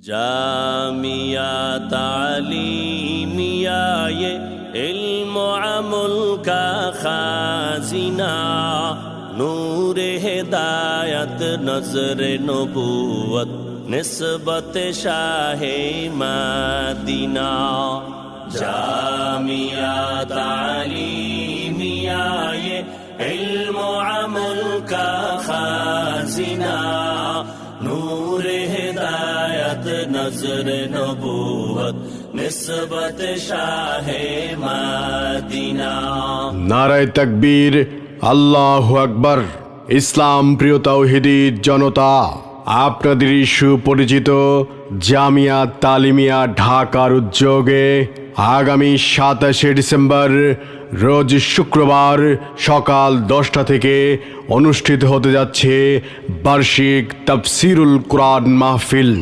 जामिया तालीमिया ये इल्म अमल का खाजिना नूर हिदायत नजर नबूवत निस्बत शाहे मदीना। जामिया तालीमिया ये इल्म अमल का खाजिना नूर हिदायत नजर नबूवत निस्बत शाहे मदीना। নারায়ে তাকবীর, আল্লাহু আকবার। ইসলাম প্রিয় তাওহীদি জনতা, আপনাদের সুপরিচিত জামিয়া তালিমিয়া ঢাকার উদ্যোগে আগামী 27শে ডিসেম্বর রোজ শুক্রবার সকাল 10টা থেকে অনুষ্ঠিত হতে যাচ্ছে বার্ষিক তাফসীরুল কুরআন মাহফিল।